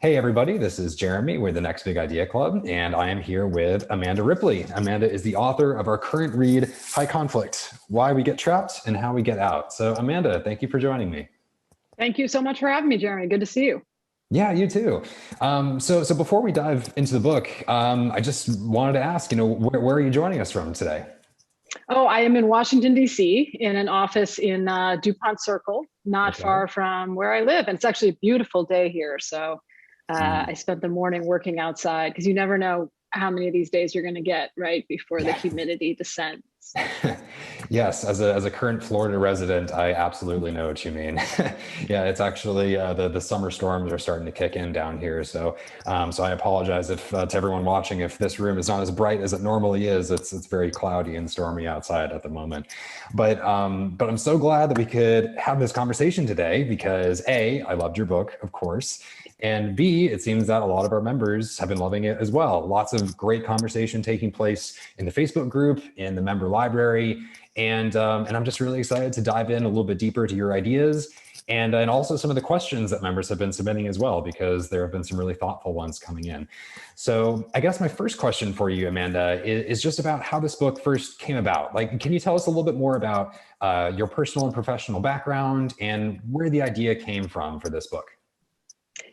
Hey, everybody, this is Jeremy with the Next Big Idea Club, and I am here with Amanda Ripley. Amanda is the author of our current read, High Conflict, Why We Get Trapped and How We Get Out. So, Amanda, thank you for joining me. Thank you so much for having me, Jeremy. Good to see you. Yeah, you too. So before we dive into the book, I just wanted to ask, where are you joining us from today? Oh, I am in Washington, D.C., in an office in DuPont Circle, not Okay. far from where I live. And it's actually a beautiful day here. So Mm. I spent the morning working outside because you never know how many of these days you're going to get right before the Yeah. humidity descends. Yes, as a current Florida resident, I absolutely know what you mean. Yeah, it's actually the summer storms are starting to kick in down here. So I apologize if to everyone watching if this room is not as bright as it normally is. It's very cloudy and stormy outside at the moment. But I'm so glad that we could have this conversation today because A, I loved your book, of course. And B, it seems that a lot of our members have been loving it as well. Lots of great conversation taking place in the Facebook group, in the member library. And I'm just really excited to dive in a little bit deeper to your ideas and also some of the questions that members have been submitting as well, because there have been some really thoughtful ones coming in. So I guess my first question for you, Amanda, is just about how this book first came about. Like, can you tell us a little bit more about your personal and professional background and where the idea came from for this book?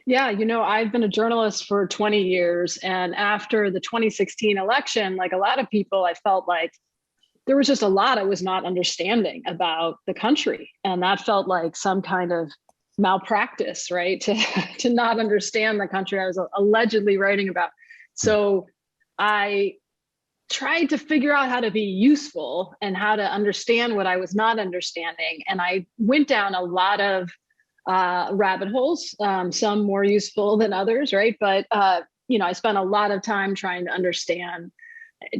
Yeah, I've been a journalist for 20 years. And after the 2016 election, like a lot of people, I felt like there was just a lot I was not understanding about the country. And that felt like some kind of malpractice, right? To not understand the country I was allegedly writing about. So I tried to figure out how to be useful and how to understand what I was not understanding. And I went down a lot of rabbit holes, some more useful than others, right? But, I spent a lot of time trying to understand,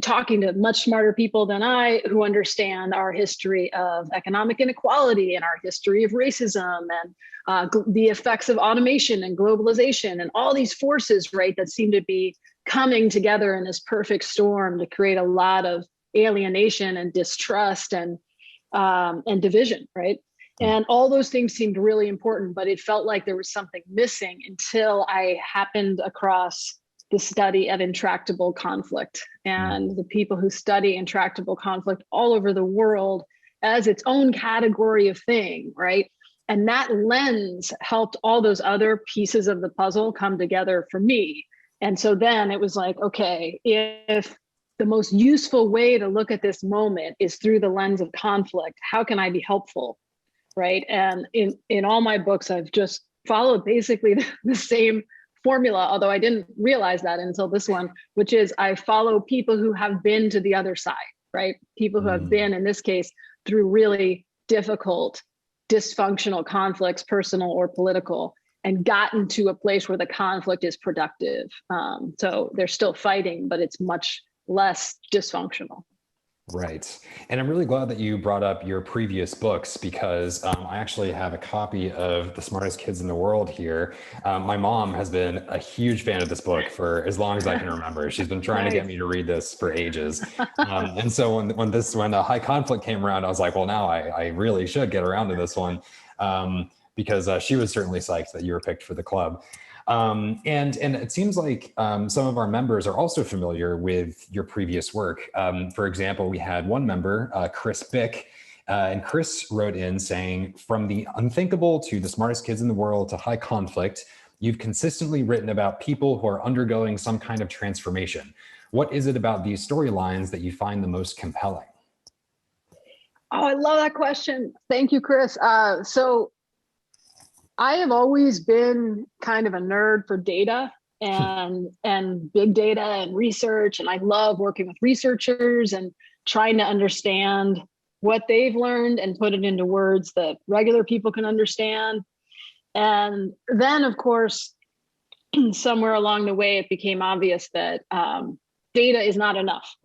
talking to much smarter people than I who understand our history of economic inequality and our history of racism and the effects of automation and globalization and all these forces, right, that seem to be coming together in this perfect storm to create a lot of alienation and distrust and division, right? And all those things seemed really important, but it felt like there was something missing until I happened across the study of intractable conflict and the people who study intractable conflict all over the world as its own category of thing, right? And that lens helped all those other pieces of the puzzle come together for me. And so then it was like, okay, if the most useful way to look at this moment is through the lens of conflict, how can I be helpful? Right. And in all my books, I've just followed basically the same formula, although I didn't realize that until this one, which is I follow people who have been to the other side, right? People who have Mm. been, in this case, through really difficult, dysfunctional conflicts, personal or political, and gotten to a place where the conflict is productive. So they're still fighting, but it's much less dysfunctional. Right. And I'm really glad that you brought up your previous books because I actually have a copy of The Smartest Kids in the World here. My mom has been a huge fan of this book for as long as I can remember. She's been trying to get Nice. me to read this for ages. And so when High Conflict came around, I was like, well, now I really should get around to this one because she was certainly psyched that you were picked for the club. And it seems like some of our members are also familiar with your previous work. For example, we had one member, Chris Bick, and Chris wrote in saying, from the unthinkable to the smartest kids in the world to high conflict, you've consistently written about people who are undergoing some kind of transformation. What is it about these storylines that you find the most compelling? Oh, I love that question. Thank you, Chris. So I have always been kind of a nerd for data and big data and research, and I love working with researchers and trying to understand what they've learned and put it into words that regular people can understand. And then, of course, somewhere along the way, it became obvious that data is not enough,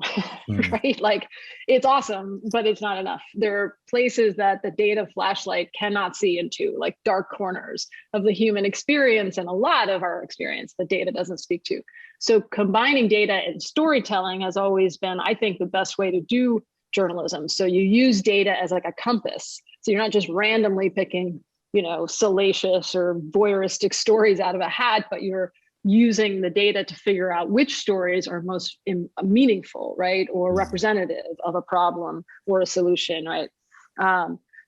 Mm. right? Like it's awesome, but it's not enough. There are places that the data flashlight cannot see into, like dark corners of the human experience and a lot of our experience that data doesn't speak to. So combining data and storytelling has always been, I think, the best way to do journalism. So you use data as like a compass. So you're not just randomly picking salacious or voyeuristic stories out of a hat, but you're using the data to figure out which stories are most meaningful, right? Or representative of a problem or a solution, right?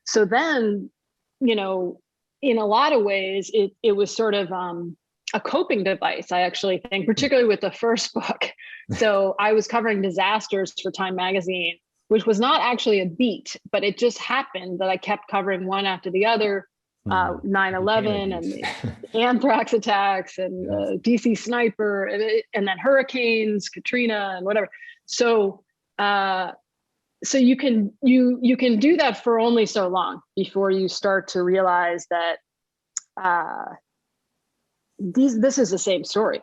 So then, in a lot of ways, it was sort of a coping device, I actually think, particularly with the first book. So I was covering disasters for Time magazine, which was not actually a beat, but it just happened that I kept covering one after the other. 9/11 and the anthrax attacks and the DC sniper and then hurricanes, Katrina and whatever. So you can do that for only so long before you start to realize that this is the same story,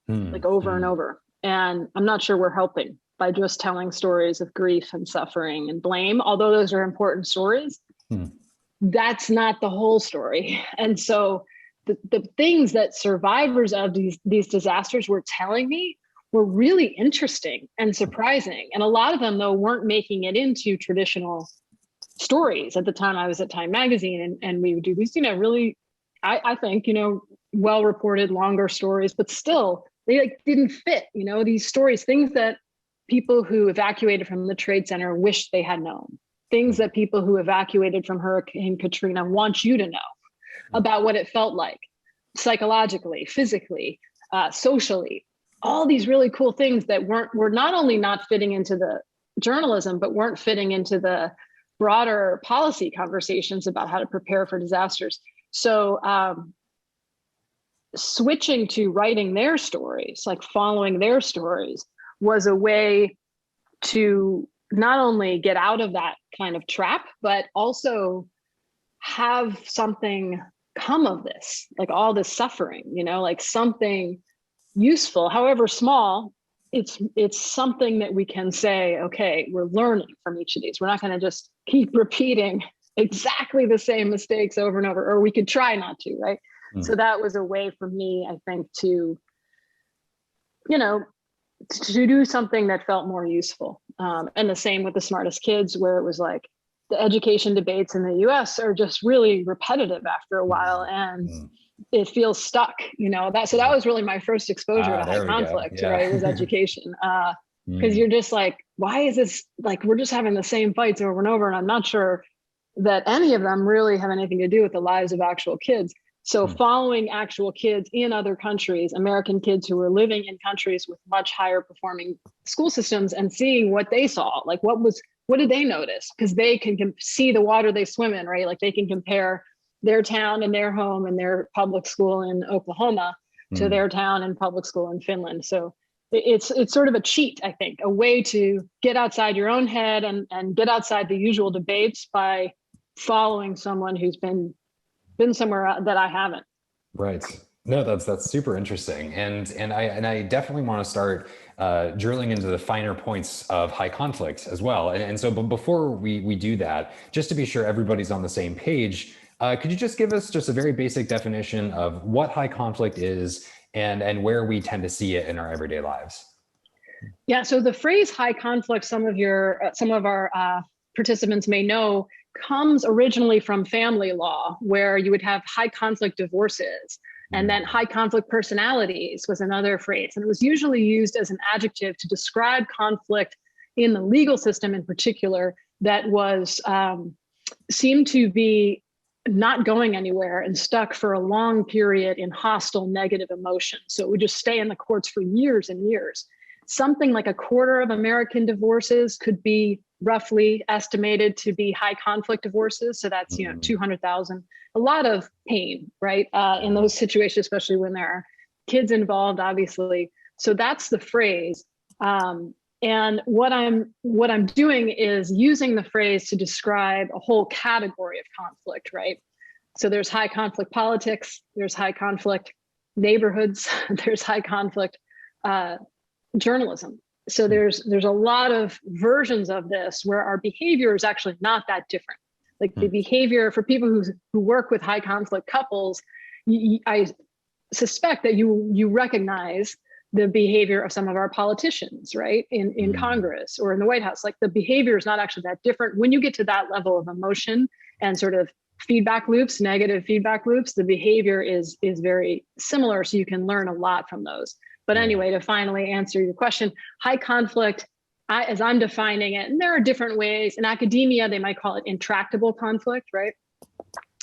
like over and over. And I'm not sure we're helping by just telling stories of grief and suffering and blame, although those are important stories. That's not the whole story. And so the things that survivors of these disasters were telling me were really interesting and surprising. And a lot of them, though, weren't making it into traditional stories. At the time I was at Time magazine, and we would do these, really, I think, well-reported longer stories, but still they didn't fit, these stories, things that people who evacuated from the Trade Center wished they had known. Things that people who evacuated from Hurricane Katrina want you to know about what it felt like psychologically, physically, socially, all these really cool things that were not only not fitting into the journalism, but weren't fitting into the broader policy conversations about how to prepare for disasters. So switching to writing their stories, like following their stories, was a way to not only get out of that kind of trap, but also have something come of this, like all this suffering, like something useful, however small. It's something that we can say, okay, we're learning from each of these. We're not going to just keep repeating exactly the same mistakes over and over, or we could try not to, right? So that was a way for me, I think, to do something that felt more useful. And the same with The Smartest Kids, where it was like the education debates in the US are just really repetitive after a while, and it feels stuck, So that was really my first exposure to high conflict, right? Was education. Because you're just like, why is this, like, we're just having the same fights over and over, and I'm not sure that any of them really have anything to do with the lives of actual kids. So following actual kids in other countries, American kids who were living in countries with much higher performing school systems, and seeing what they saw, like what did they notice? Because they can see the water they swim in, right? Like they can compare their town and their home and their public school in Oklahoma to their town and public school in Finland. So it's sort of a cheat, I think, a way to get outside your own head and get outside the usual debates by following someone who's been somewhere that I haven't. Right. No, that's super interesting. And I definitely want to start drilling into the finer points of high conflict as well. And so, but before we do that, just to be sure everybody's on the same page, could you just give us just a very basic definition of what high conflict is and where we tend to see it in our everyday lives? Yeah. So the phrase high conflict, some of our participants may know, comes originally from family law, where you would have high conflict divorces. And then high conflict personalities was another phrase. And it was usually used as an adjective to describe conflict in the legal system in particular that was seemed to be not going anywhere and stuck for a long period in hostile negative emotion. So it would just stay in the courts for years and years. Something like a quarter of American divorces could be roughly estimated to be high conflict divorces. So that's, 200,000, a lot of pain, right? In those situations, especially when there are kids involved, obviously. So that's the phrase. And what I'm doing is using the phrase to describe a whole category of conflict, right? So there's high conflict politics, there's high conflict neighborhoods, there's high conflict journalism. So there's a lot of versions of this where our behavior is actually not that different. Like the behavior for people who work with high conflict couples, I suspect that you recognize the behavior of some of our politicians, right? In Congress or in the White House. Like the behavior is not actually that different when you get to that level of emotion and sort of feedback loops, negative feedback loops, the behavior is very similar. So you can learn a lot from those. But anyway, to finally answer your question, high conflict, as I'm defining it, and there are different ways. In academia, they might call it intractable conflict, right?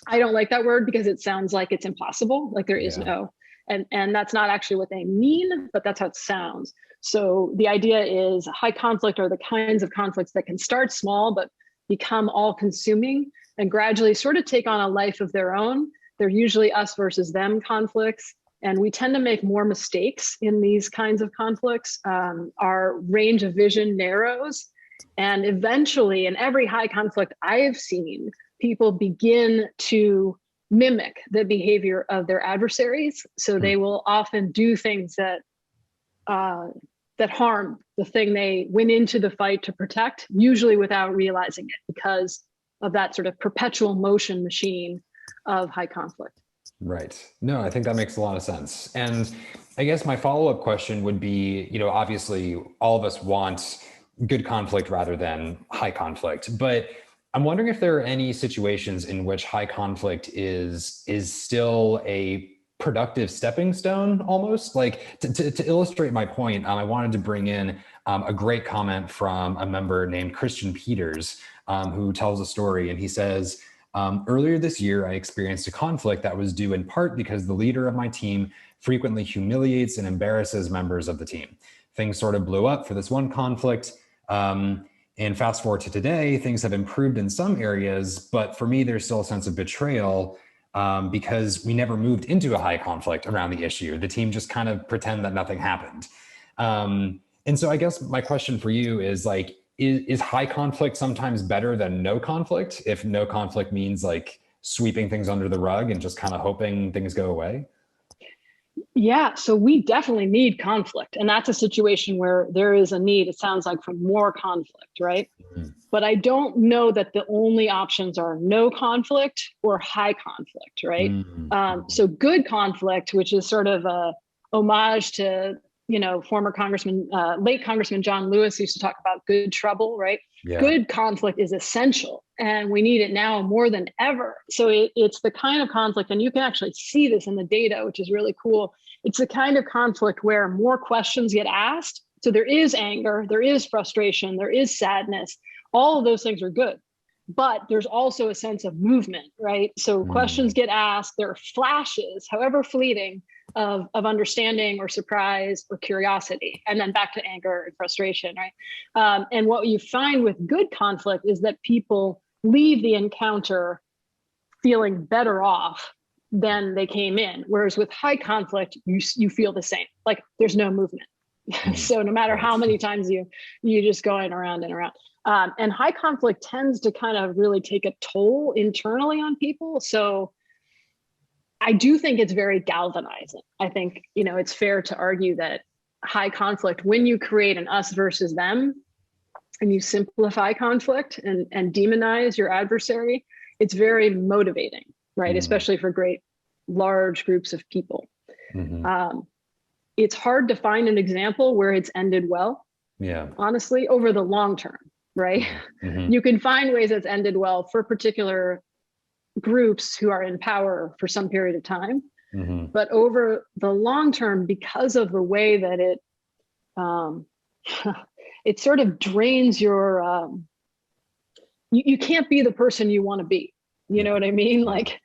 I don't like that word because it sounds like it's impossible, like there is no, and that's not actually what they mean, but that's how it sounds. So the idea is high conflict are the kinds of conflicts that can start small, but become all consuming and gradually sort of take on a life of their own. They're usually us versus them conflicts. And we tend to make more mistakes in these kinds of conflicts. Our range of vision narrows. And eventually, in every high conflict I've seen, people begin to mimic the behavior of their adversaries. So they will often do things that harm the thing they went into the fight to protect, usually without realizing it, because of that sort of perpetual motion machine of high conflict. Right. No, I think that makes a lot of sense. And I guess my follow-up question would be, obviously all of us want good conflict rather than high conflict, but I'm wondering if there are any situations in which high conflict is still a productive stepping stone, almost. Like to illustrate my point, I wanted to bring in a great comment from a member named Christian Peters, who tells a story, and he says, earlier this year, I experienced a conflict that was due in part because the leader of my team frequently humiliates and embarrasses members of the team. Things sort of blew up for this one conflict. And fast forward to today, things have improved in some areas, but for me, there's still a sense of betrayal because we never moved into a high conflict around the issue. The team just kind of pretend that nothing happened. And so I guess my question for you is like, is high conflict sometimes better than no conflict, if no conflict means like sweeping things under the rug and just kind of hoping things go away? Yeah, so we definitely need conflict. And that's a situation where there is a need, it sounds like, for more conflict, right? Mm-hmm. But I don't know that the only options are no conflict or high conflict, right? Mm-hmm. So good conflict, which is sort of a homage to, former Congressman, late Congressman John Lewis used to talk about good trouble, right? Yeah. Good conflict is essential, and we need it now more than ever. So it's the kind of conflict, and you can actually see this in the data, which is really cool. It's the kind of conflict where more questions get asked. So there is anger, there is frustration, there is sadness. All of those things are good. But there's also a sense of movement, right? So questions get asked, there are flashes, however fleeting, of understanding or surprise or curiosity, and then back to anger and frustration, right? And what you find with good conflict is that people leave the encounter feeling better off than they came in. Whereas with high conflict, you feel the same, like there's no movement. So no matter how many times you're just going around and around. And high conflict tends to kind of really take a toll internally on people. So I do think it's very galvanizing. I think, it's fair to argue that high conflict, when you create an us versus them and you simplify conflict and demonize your adversary, it's very motivating, right? Mm-hmm. Especially for great large groups of people. Mm-hmm. It's hard to find an example where it's ended well, honestly, over the long term, right? Mm-hmm. You can find ways it's ended well for particular groups who are in power for some period of time. Mm-hmm. But over the long term, because of the way that it sort of drains your, you can't be the person you want to be. You know what I mean? Like,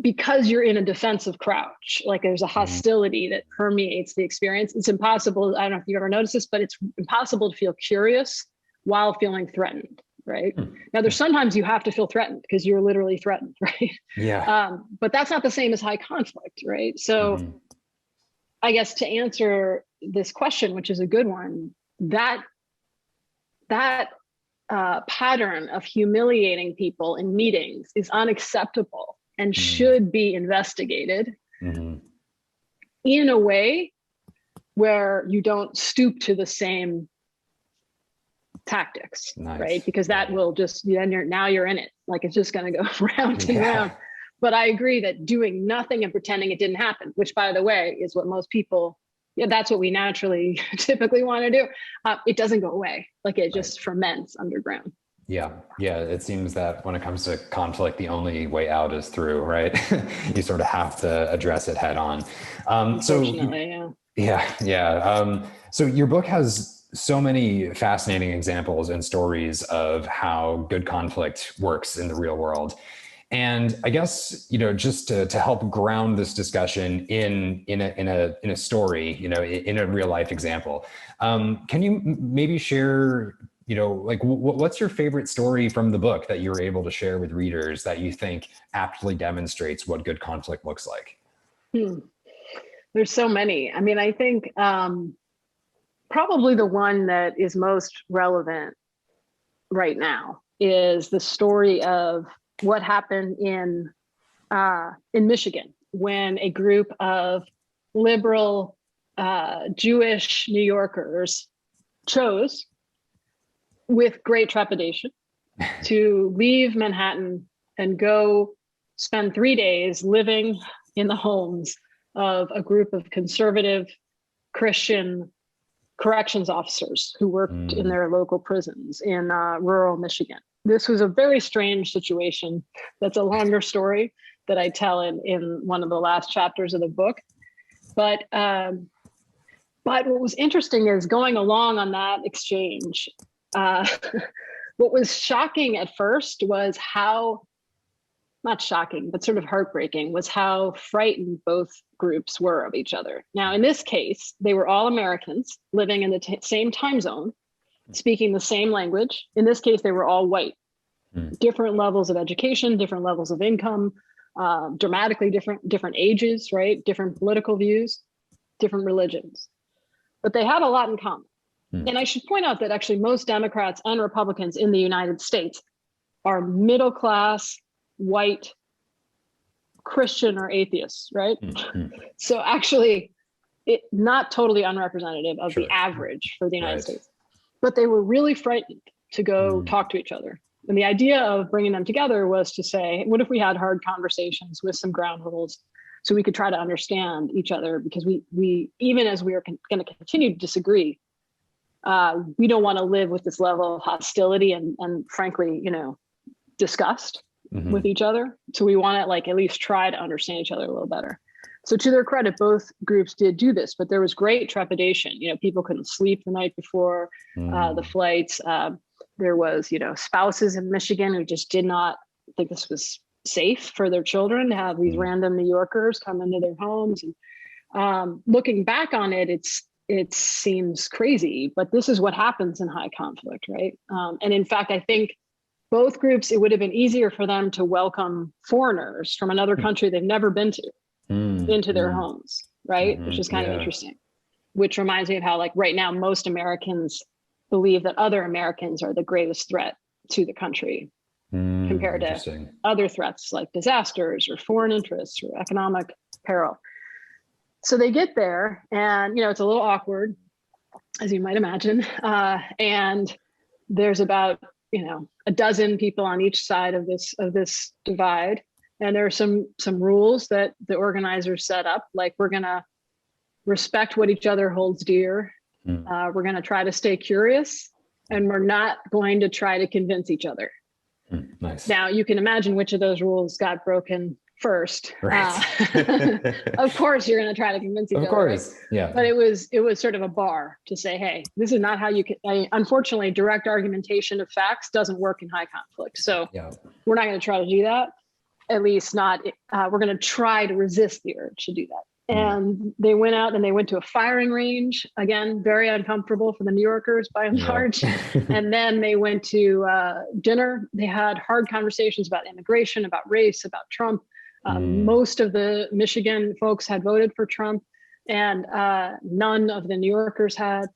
because you're in a defensive crouch, like there's a hostility that permeates the experience. It's impossible. I don't know if you ever noticed this, but it's impossible to feel curious while feeling threatened. Right. Now, there's sometimes you have to feel threatened because you're literally threatened. Right. Yeah. But that's not the same as high conflict. Right. So I guess to answer this question, which is a good one, that pattern of humiliating people in meetings is unacceptable and should be investigated in a way where you don't stoop to the same tactics, right? Because that will just, then you're in it. Like it's just going to go round and round. But I agree that doing nothing and pretending it didn't happen, which by the way, is what most people, that's what we naturally typically want to do. It doesn't go away. Like it just ferments underground. Yeah. Yeah. It seems that when it comes to conflict, the only way out is through, right? You sort of have to address it head on. So Unfortunately, yeah. yeah, yeah. So your book has so many fascinating examples and stories of how good conflict works in the real world. And I guess, just to help ground this discussion in a story, in a real life example, can you maybe share, like what's your favorite story from the book that you were able to share with readers that you think aptly demonstrates what good conflict looks like? Hmm. There's so many. I mean, I think probably the one that is most relevant right now is the story of what happened in Michigan when a group of liberal Jewish New Yorkers chose, with great trepidation, to leave Manhattan and go spend 3 days living in the homes of a group of conservative Christian corrections officers who worked in their local prisons in rural Michigan. This was a very strange situation. That's a longer story that I tell in one of the last chapters of the book. But what was interesting is going along on that exchange, what was shocking at first was how, not shocking, but sort of heartbreaking, was how frightened both groups were of each other. Now, in this case, they were all Americans living in the same time zone, speaking the same language. In this case, they were all white, different levels of education, different levels of income, dramatically different ages, right? Different political views, different religions. But they had a lot in common. And I should point out that actually most Democrats and Republicans in the United States are middle class, white, Christian or atheists, right? So actually, not totally unrepresentative of the average for the United States. But they were really frightened to go talk to each other. And the idea of bringing them together was to say, what if we had hard conversations with some ground rules so we could try to understand each other? Because we even as we are going to continue to disagree, we don't want to live with this level of hostility and frankly, disgust with each other. So we want to at least try to understand each other a little better. So to their credit, both groups did do this, but there was great trepidation. People couldn't sleep the night before the flights. There was, spouses in Michigan who just did not think this was safe for their children to have these random New Yorkers come into their homes. And looking back on it, it seems crazy, but this is what happens in high conflict, right? And in fact, I think both groups, it would have been easier for them to welcome foreigners from another country they've never been to into their homes, right? Which is kind of interesting, which reminds me of how right now, most Americans believe that other Americans are the greatest threat to the country compared to other threats like disasters or foreign interests or economic peril. So they get there and, it's a little awkward, as you might imagine. And there's about, a dozen people on each side of this divide. And there are some rules that the organizers set up, like we're going to respect what each other holds dear. We're going to try to stay curious, and we're not going to try to convince each other. Nice. Now you can imagine which of those rules got broken first. Right. Of course, you're going to try to convince each other. Of course, right? Yeah. But it was sort of a bar to say, hey, this is not how you can. Unfortunately, direct argumentation of facts doesn't work in high conflict. So we're not going to try to do that. At least not. We're going to try to resist the urge to do that. And they went out and they went to a firing range. Again, very uncomfortable for the New Yorkers by and large. And then they went to dinner. They had hard conversations about immigration, about race, about Trump. Most of the Michigan folks had voted for Trump, and none of the New Yorkers had.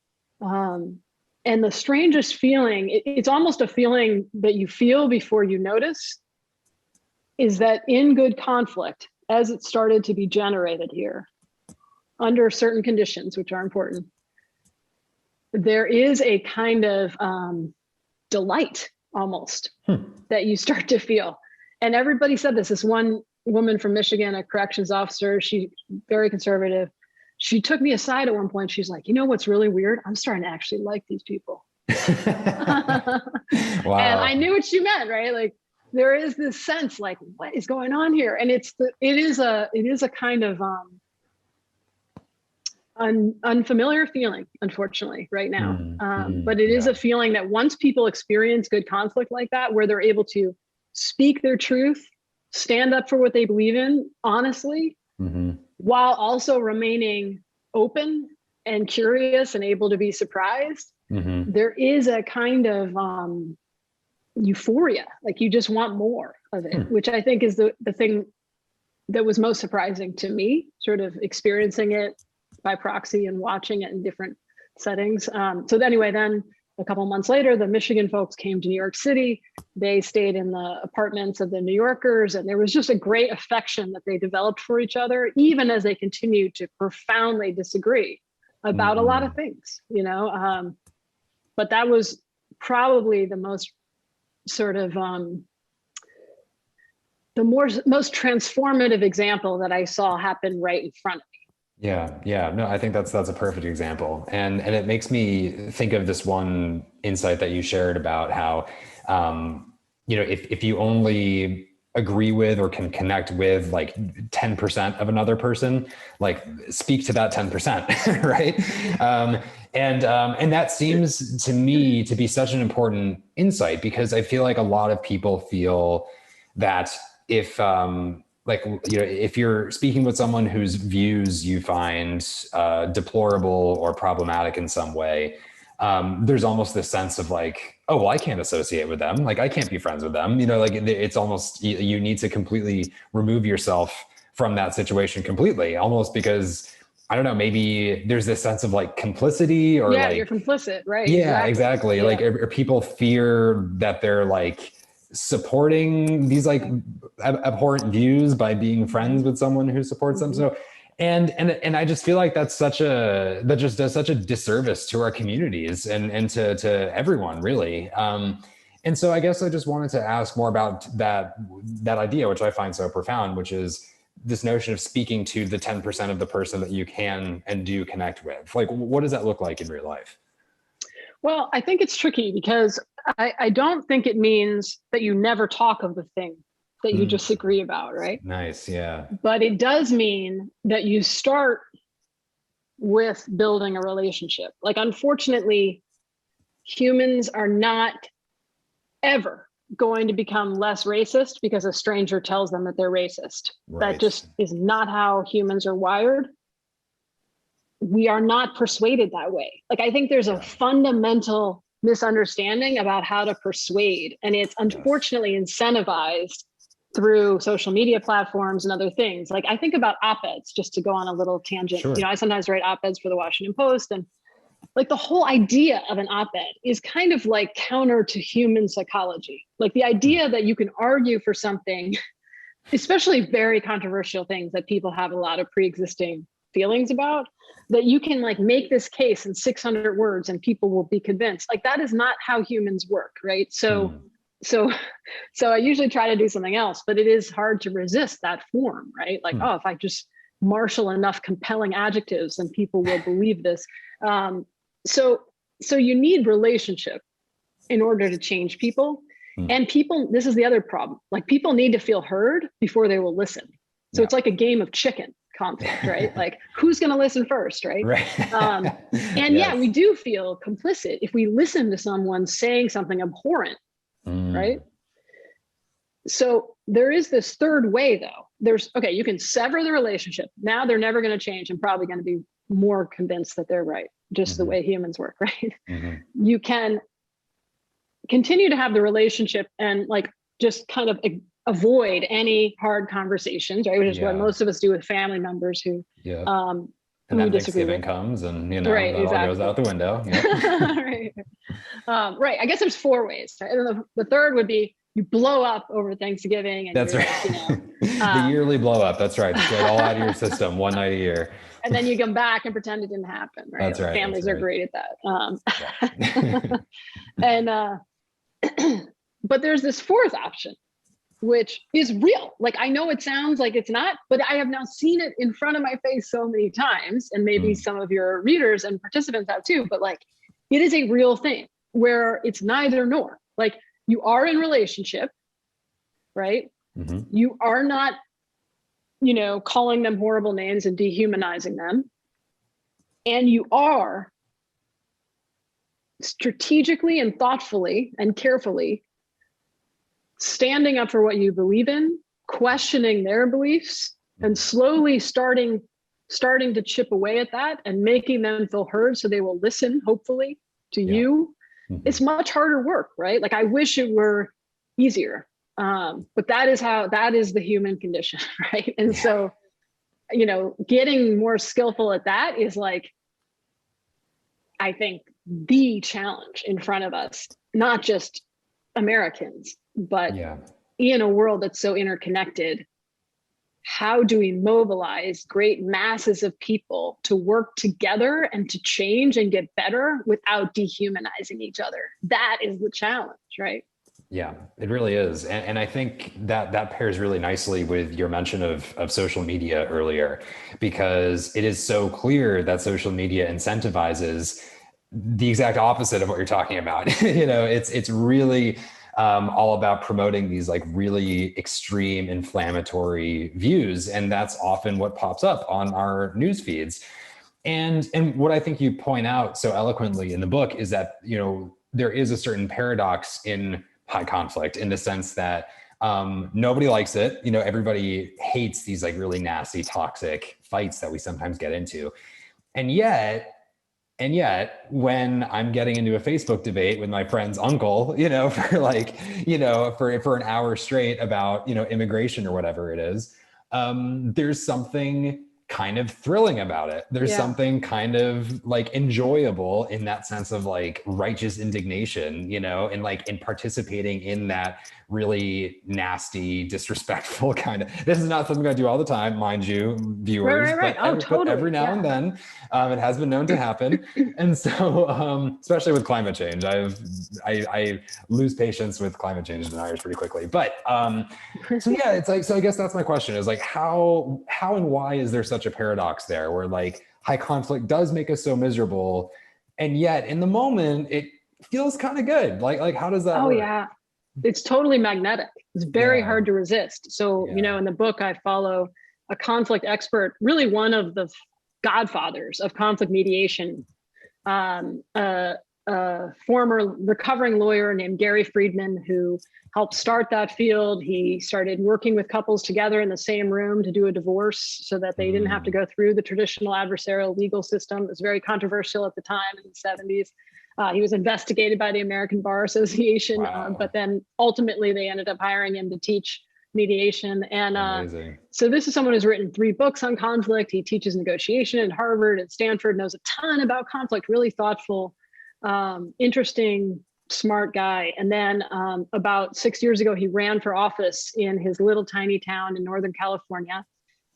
And the strangest feeling, it's almost a feeling that you feel before you notice, is that in good conflict, as it started to be generated here, under certain conditions, which are important, there is a kind of delight almost that you start to feel. And everybody said this. This one woman from Michigan, a corrections officer, she's very conservative. She took me aside at one point. She's like, what's really weird? I'm starting to actually like these people. And I Wow. knew what you meant, right? Like there is this sense like, what is going on here? And it is a kind of unfamiliar feeling, unfortunately, right now. But it is Yeah. a feeling that once people experience good conflict like that, where they're able to speak their truth, stand up for what they believe in, honestly, Hmm. while also remaining open and curious and able to be surprised, Hmm. there is a kind of euphoria. Like you just want more of it, which I think is the thing that was most surprising to me, sort of experiencing it by proxy and watching it in different settings. So anyway, then a couple months later, the Michigan folks came to New York City. They stayed in the apartments of the New Yorkers, and there was just a great affection that they developed for each other, even as they continued to profoundly disagree about a lot of things, you know. But that was probably the most sort of most transformative example that I saw happen right in front of me. Yeah, yeah. No, I think that's a perfect example. And it makes me think of this one insight that you shared about how if you only agree with or can connect with like 10% of another person, like speak to that 10%, right? And that seems to me to be such an important insight, because I feel like a lot of people feel that if if you're speaking with someone whose views you find deplorable or problematic in some way, there's almost this sense of like, oh, well, I can't associate with them. Like I can't be friends with them. Like it's almost, you need to completely remove yourself from that situation completely, almost because I don't know, maybe there's this sense of like complicity or Yeah, you're like, complicit, right? yeah, Exactly. exactly. Yeah. Like, or people fear that they're like supporting these like abhorrent views by being friends with someone who supports them. So, and I just feel like that just does such a disservice to our communities and to everyone really. And so I guess I just wanted to ask more about that idea, which I find so profound, which is this notion of speaking to the 10% of the person that you can and do connect with. Like, what does that look like in real life? Well, I think it's tricky because I don't think it means that you never talk of the thing that you Mm, disagree about, right? nice. Yeah. But it does mean that you start with building a relationship. Like, unfortunately, humans are not ever going to become less racist because a stranger tells them that they're racist. That Right. just is not how humans are wired. We are not persuaded that way. Like, I think there's a Yeah. fundamental misunderstanding about how to persuade, and it's Yes. unfortunately incentivized through social media platforms and other things. Like, I think about op-eds, just to go on a little tangent. Sure. I sometimes write op-eds for the Washington Post, and like the whole idea of an op-ed is kind of like counter to human psychology. Like the idea that you can argue for something, especially very controversial things that people have a lot of pre-existing feelings about, that you can like make this case in 600 words and people will be convinced. Like that is not how humans work, right? So I usually try to do something else, but it is hard to resist that form, right? Like, oh, if I just marshal enough compelling adjectives, then people will believe this. Um, so you need relationship in order to change people. And people, this is the other problem. Like people need to feel heard before they will listen. So Yeah. it's like a game of chicken conflict, right? Like who's going to listen first, right? Right. And yeah, we Yes. do feel complicit if we listen to someone saying something abhorrent, right? So there is this third way though. Okay, you can sever the relationship. Now they're never going to change and probably going to be more convinced that they're right, just the way humans work, right? You can continue to have the relationship and like just kind of avoid any hard conversations, right? Which is what Yeah. most of us do with family members who Yeah. And who we then disagree Thanksgiving with. comes and, Right, that all goes exactly. out the window. Yep. Right. Right. I guess there's four ways. Right? And the third would be you blow up over Thanksgiving and That's you're right. like, The yearly blow up. That's right. Just get it all out of your system one night a year. and then you come back and pretend it didn't happen, right? That's Like right. That's families are right. great at that. Yeah. And but there's this fourth option, which is real. Like I know it sounds like it's not, but I have now seen it in front of my face so many times, and maybe some of your readers and participants have too, but like it is a real thing. where it's neither nor. Like, you are in relationship, right? Mm-hmm. You are not, calling them horrible names and dehumanizing them. And you are strategically and thoughtfully and carefully standing up for what you believe in, questioning their beliefs, and slowly starting to chip away at that and making them feel heard so they will listen, hopefully, to you. Mm-hmm. It's much harder work, right? Like, I wish it were easier. But that is the human condition, right? And so, getting more skillful at that is, like, I think, the challenge in front of us, not just Americans, but in a world that's so interconnected. How do we mobilize great masses of people to work together and to change and get better without dehumanizing each other? That is the challenge, right? Yeah, it really is. And I think that pairs really nicely with your mention of social media earlier, because it is so clear that social media incentivizes the exact opposite of what you're talking about. It's really all about promoting these, like, really extreme inflammatory views. And that's often what pops up on our news feeds. And what I think you point out so eloquently in the book is that, there is a certain paradox in high conflict, in the sense that nobody likes it. Everybody hates these, like, really nasty, toxic fights that we sometimes get into. And yet, when I'm getting into a Facebook debate with my friend's uncle, for an hour straight about, immigration or whatever it is, there's something kind of thrilling about it. There's something kind of, like, enjoyable in that sense of, like, righteous indignation, and, like, in participating in that really nasty, disrespectful kind of, this is not something I do all the time, mind you, viewers, right. but every now and then it has been known to happen. And so, especially with climate change, I lose patience with climate change deniers pretty quickly. But so yeah, it's like, so I guess that's my question, is, like, how and why is there such a paradox there, where, like, high conflict does make us so miserable, and yet in the moment it feels kind of good? Like how does that work? Yeah, it's totally magnetic. It's very hard to resist. So, in the book, I follow a conflict expert, really one of the godfathers of conflict mediation, a former recovering lawyer named Gary Friedman, who helped start that field. He started working with couples together in the same room to do a divorce so that they didn't have to go through the traditional adversarial legal system. It was very controversial at the time in the 70s. He was investigated by the American Bar Association, but then ultimately they ended up hiring him to teach mediation. And so this is someone who's written 3 books on conflict. He teaches negotiation at Harvard and Stanford, knows a ton about conflict, really thoughtful, interesting, smart guy. And then about 6 years ago, he ran for office in his little tiny town in Northern California,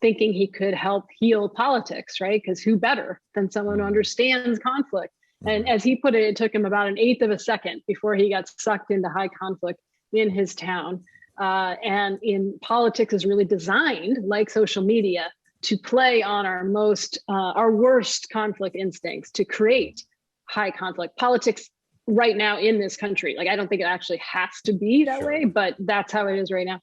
thinking he could help heal politics, right? Because who better than someone who understands conflict? And as he put it, it took him about an eighth of a second before he got sucked into high conflict in his town. And in politics is really designed, like social media, to play on our worst conflict instincts, to create high conflict. Politics right now in this country, like, I don't think it actually has to be that way, but that's how it is right now,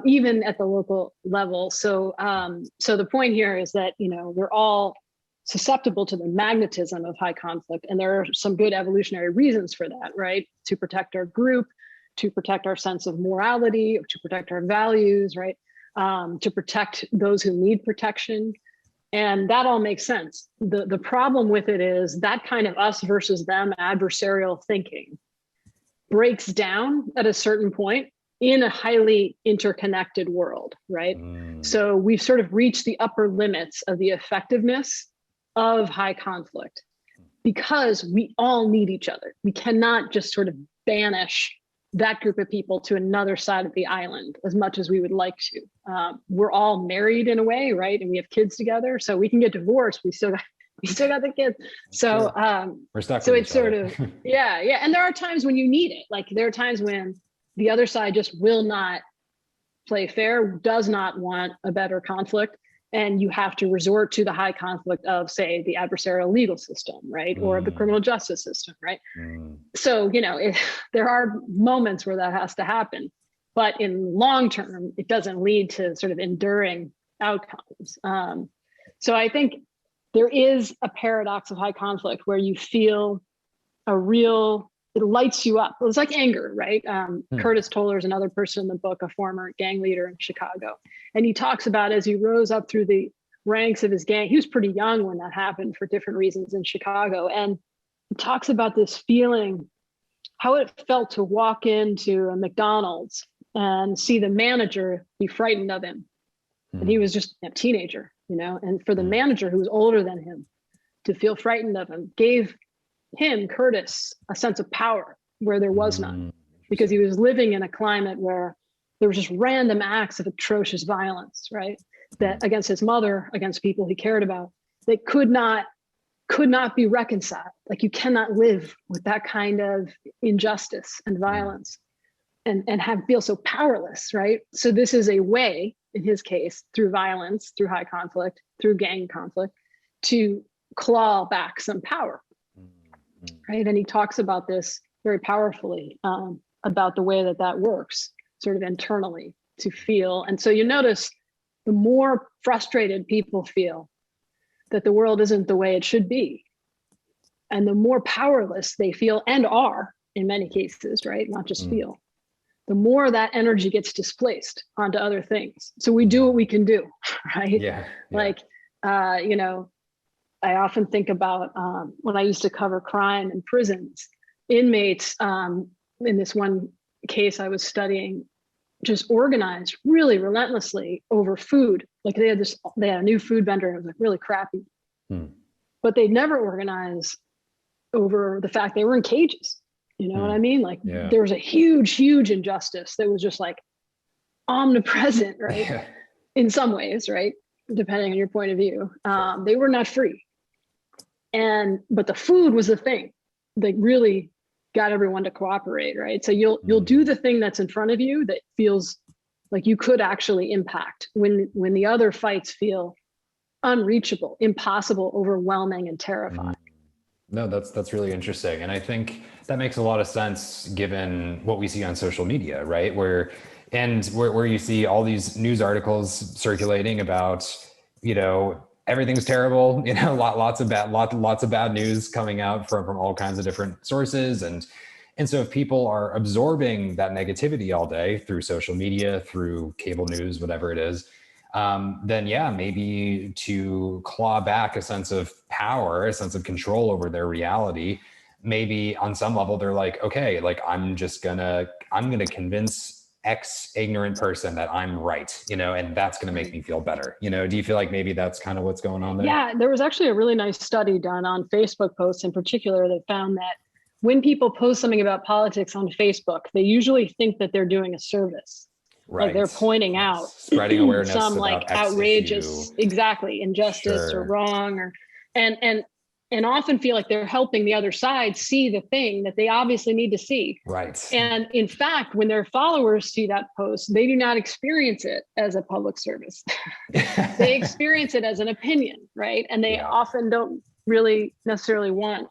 even at the local level. So the point here is that, we're all susceptible to the magnetism of high conflict. And there are some good evolutionary reasons for that, right? To protect our group, to protect our sense of morality, to protect our values, right? To protect those who need protection. And that all makes sense. The problem with it is that kind of us versus them adversarial thinking breaks down at a certain point in a highly interconnected world, right? So we've sort of reached the upper limits of the effectiveness of high conflict because we all need each other. We cannot just sort of banish that group of people to another side of the island as much as we would like to. We're all married in a way, right? And we have kids together, so we can get divorced. We still got the kids. So, we're stuck. So it's sort of, yeah. And there are times when you need it. Like, there are times when the other side just will not play fair, does not want a better conflict. And you have to resort to the high conflict of, say, the adversarial legal system, right? Or the criminal justice system, right? So, there are moments where that has to happen, but in long term, it doesn't lead to sort of enduring outcomes. So I think there is a paradox of high conflict where you feel it lights you up. It's like anger, right? Curtis Toller is another person in the book, a former gang leader in Chicago. And he talks about as he rose up through the ranks of his gang, he was pretty young when that happened for different reasons in Chicago. And he talks about this feeling, how it felt to walk into a McDonald's and see the manager be frightened of him. And he was just a teenager, and for the manager who was older than him to feel frightened of him gave him, Curtis, a sense of power where there was none, because he was living in a climate where there was just random acts of atrocious violence, right? That against his mother, against people he cared about, they could not be reconciled. Like, you cannot live with that kind of injustice and violence and feel so powerless, right? So this is a way, in his case, through violence, through high conflict, through gang conflict, to claw back some power. Right. And he talks about this very powerfully, about the way that works sort of internally to feel. And so you notice the more frustrated people feel that the world isn't the way it should be, and the more powerless they feel and are in many cases, right? Not just feel, the more that energy gets displaced onto other things. So we do what we can do, right? Yeah. Like, I often think about when I used to cover crime in prisons, inmates, in this one case I was studying, just organized really relentlessly over food. Like they had a new food vendor, and it was like really crappy. But they never organized over the fact they were in cages. You know what I mean? Like there was a huge, huge injustice that was just like omnipresent, right? Yeah. In some ways, right? Depending on your point of view. They were not free. But the food was the thing that really got everyone to cooperate, right? So you'll do the thing that's in front of you that feels like you could actually impact when the other fights feel unreachable, impossible, overwhelming, and terrifying. No, that's really interesting. And I think that makes a lot of sense given what we see on social media, right? Where you see all these news articles circulating about, everything's terrible, lots of bad news coming out from all kinds of different sources. And so if people are absorbing that negativity all day through social media, through cable news, whatever it is, then maybe to claw back a sense of power, a sense of control over their reality, maybe on some level they're like, okay, like I'm gonna convince X ignorant person that I'm right, and that's going to make me feel better. Do you feel like maybe that's kind of what's going on there? Yeah, there was actually a really nice study done on Facebook posts in particular that found that when people post something about politics on Facebook, they usually think that they're doing a service. Right. Like they're pointing out spreading awareness some like outrageous, exactly, injustice or wrong, or and often feel like they're helping the other side see the thing that they obviously need to see. Right. And in fact, when their followers see that post, they do not experience it as a public service. They experience it as an opinion, right? And they often don't really necessarily want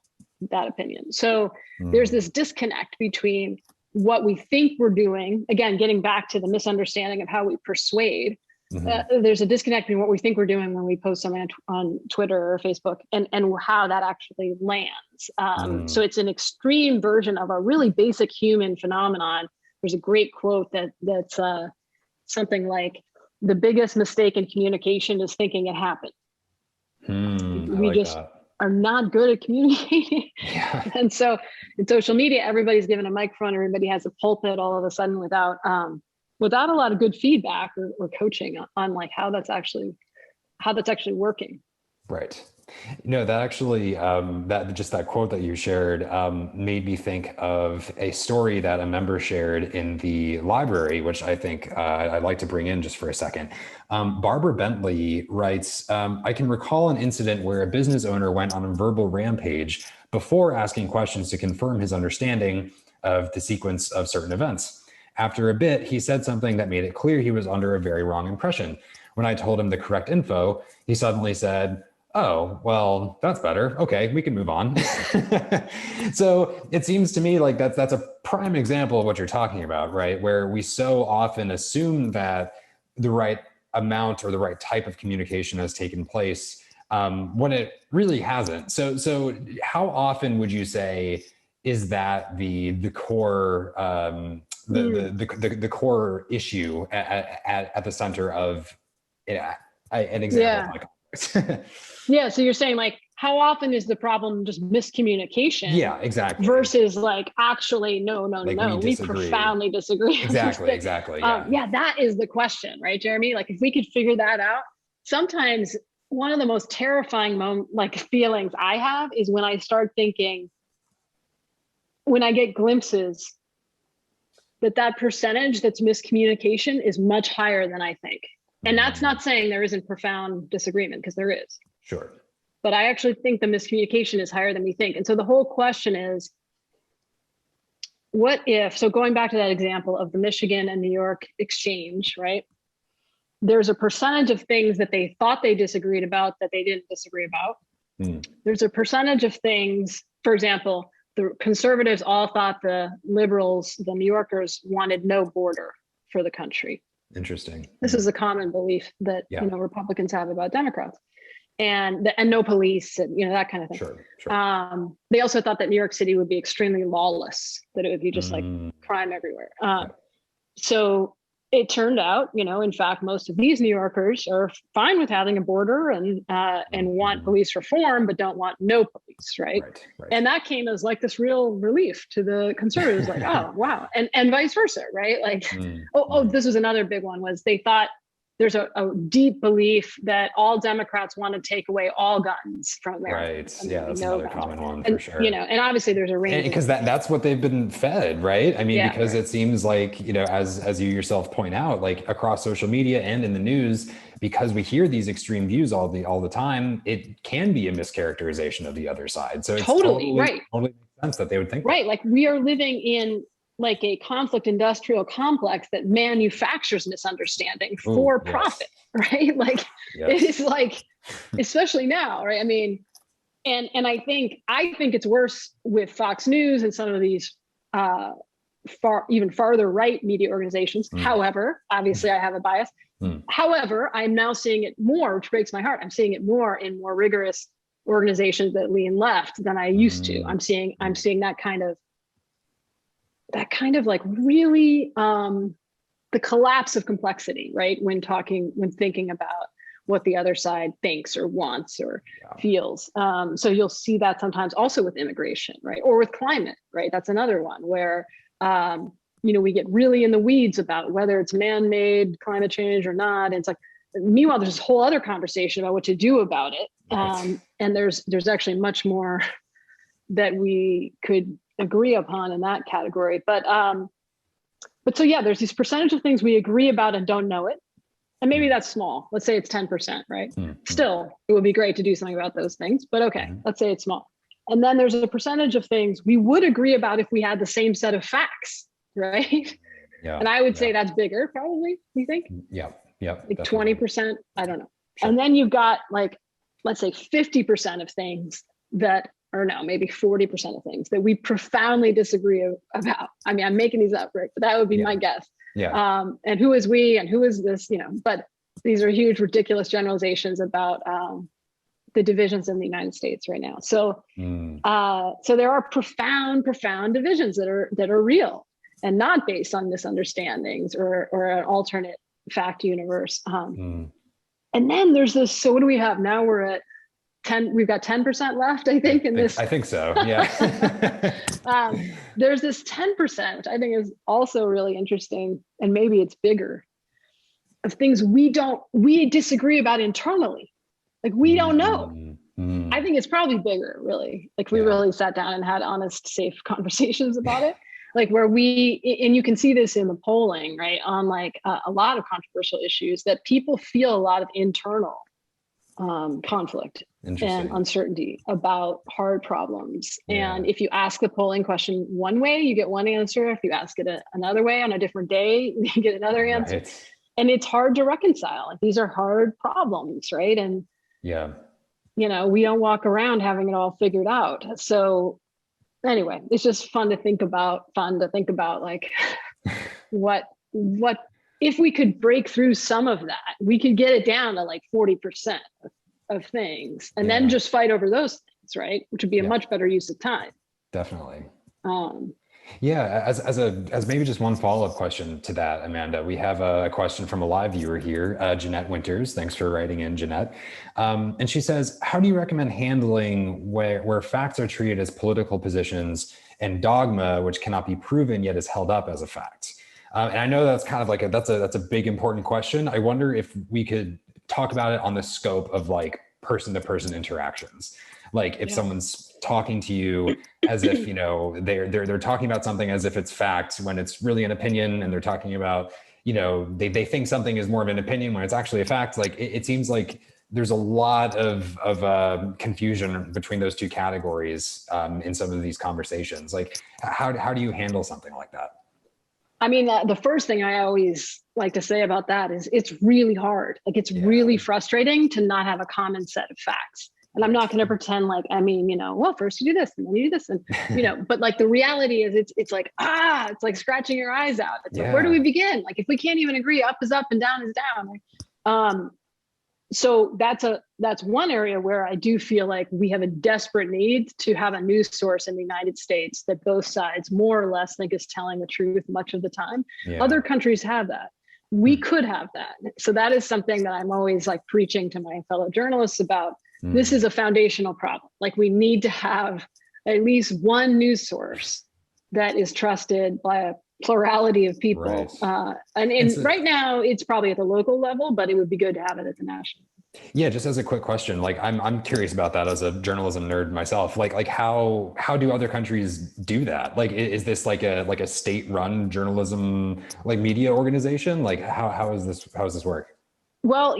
that opinion. So there's this disconnect between what we think we're doing, again, getting back to the misunderstanding of how we persuade. There's a disconnect between what we think we're doing when we post something on Twitter or Facebook and how that actually lands. So it's an extreme version of a really basic human phenomenon. There's a great quote that's something like, the biggest mistake in communication is thinking it happened. We like just are not good at communicating. Yeah. And so in social media, everybody's given a microphone, everybody has a pulpit all of a sudden without a lot of good feedback or coaching on like how that's actually working. Right. That actually, that quote that you shared made me think of a story that a member shared in the library, which I think I'd like to bring in just for a second. Barbara Bentley writes, I can recall an incident where a business owner went on a verbal rampage before asking questions to confirm his understanding of the sequence of certain events. After a bit, he said something that made it clear he was under a very wrong impression. when I told him the correct info, he suddenly said, oh, well, that's better. Okay, we can move on. So it seems to me like that's a prime example of what you're talking about, right? Where we so often assume that the right amount or the right type of communication has taken place when it really hasn't. So how often would you say is that the core the core issue at the center of an example of my Yeah. So you're saying like, how often is the problem just miscommunication? Yeah, exactly. Versus like, actually, no, we profoundly disagree. Exactly. Yeah. That is the question, right, Jeremy? Like if we could figure that out, sometimes one of the most terrifying feelings I have is when I start thinking, when I get glimpses that percentage that's miscommunication is much higher than I think. And that's not saying there isn't profound disagreement, because there is. Sure. But I actually think the miscommunication is higher than we think. And so the whole question is, what if, so going back to that example of the Michigan and New York exchange, right? There's a percentage of things that they thought they disagreed about that they didn't disagree about. There's a percentage of things, for example, the conservatives all thought the liberals, the New Yorkers, wanted no border for the country. Interesting. This is a common belief that Republicans have about Democrats, and no police, and that kind of thing. Sure. They also thought that New York City would be extremely lawless, that it would be just like crime everywhere. So it turned out, in fact, most of these New Yorkers are fine with having a border and want police reform, but don't want no police, right? And that came as like this real relief to the conservatives, like, oh, wow. And vice versa, right? Like, this was another big one, was they thought there's a deep belief that all Democrats want to take away all guns from America. Right. Yeah, that's another common one for sure. And obviously there's a range. Because that's what they've been fed, right? I mean, because it seems like, as you yourself point out, like across social media and in the news, because we hear these extreme views all the time, it can be a mischaracterization of the other side. So it's totally makes sense that they would think that. Like we are living in like a conflict industrial complex that manufactures misunderstanding for profit, right? Like it is like, especially now, right? I mean, and I think it's worse with Fox News and some of these even farther right media organizations. However, obviously I have a bias. However, I'm now seeing it more, which breaks my heart. I'm seeing it more in more rigorous organizations that lean left than I used to. I'm seeing that kind of like really the collapse of complexity, right? When thinking about what the other side thinks or wants or feels. So you'll see that sometimes also with immigration, right? Or with climate, right? That's another one where, we get really in the weeds about whether it's man-made climate change or not. And it's like, meanwhile, there's this whole other conversation about what to do about it. And there's actually much more that we could agree upon in that category. But so there's this percentage of things we agree about and don't know it. And maybe that's small. Let's say it's 10%, right? Still, it would be great to do something about those things, but okay, let's say it's small. And then there's a percentage of things we would agree about if we had the same set of facts, right? And I would say that's bigger, probably, you think? Yeah. Like 20%, I don't know. Sure. And then you've got like, let's say 50% of things that, or no, maybe 40% of things that we profoundly disagree about. I mean, I'm making these up, right? But that would be my guess. And who is we and who is this, but these are huge, ridiculous generalizations about the divisions in the United States right now. So, so there are profound divisions that are real and not based on misunderstandings or an alternate fact universe. And then there's this, so what do we have now? We're at 10, we've got 10% left, I think, in this. I think so, yeah. There's this 10%, which I think is also really interesting, and maybe it's bigger, of things we disagree about internally. Like we don't know. I think it's probably bigger, really. Like we really sat down and had honest, safe conversations about it. Like where and you can see this in the polling, right? On like a lot of controversial issues, that people feel a lot of internal conflict and uncertainty about hard problems. And if you ask the polling question one way, you get one answer. If you ask it another way on a different day, you get another answer. and it's hard to reconcile. Like, these are hard problems, right? And Yeah. we don't walk around having it all figured out. So anyway, it's just fun to think about like what if we could break through some of that, we could get it down to like 40% of things, and then just fight over those things, right? Which would be a much better use of time. Definitely. Um, Yeah, as maybe just one follow-up question to that, Amanda, we have a question from a live viewer here, Jeanette Winters. Thanks for writing in, Jeanette. And she says, how do you recommend handling where facts are treated as political positions and dogma, which cannot be proven yet is held up as a fact? And I know that's kind of like that's a big important question. I wonder if we could talk about it on the scope of like person-to-person interactions. Like if someone's talking to you as if, they're talking about something as if it's fact when it's really an opinion, and they're talking about, they think something is more of an opinion when it's actually a fact. Like it seems like there's a lot of confusion between those two categories in some of these conversations. Like how do you handle something like that? I mean, the first thing I always like to say about that is it's really hard. Like it's really frustrating to not have a common set of facts. And I'm not going to pretend like, well, first you do this and then you do this. And, but like the reality is it's like, it's like scratching your eyes out. It's like, where do we begin? Like if we can't even agree, up is up and down is down. So that's one area where I do feel like we have a desperate need to have a news source in the United States that both sides more or less think is telling the truth much of the time. Other countries have that. We could have that. So that is something that I'm always like preaching to my fellow journalists about. This is a foundational problem. Like we need to have at least one news source that is trusted by a plurality of people. Right now it's probably at the local level, but it would be good to have it at the national. Yeah, just as a quick question, like I'm curious about that as a journalism nerd myself. Like how do other countries do that? Like is this like a state-run journalism like media organization? Like how does this work? Well,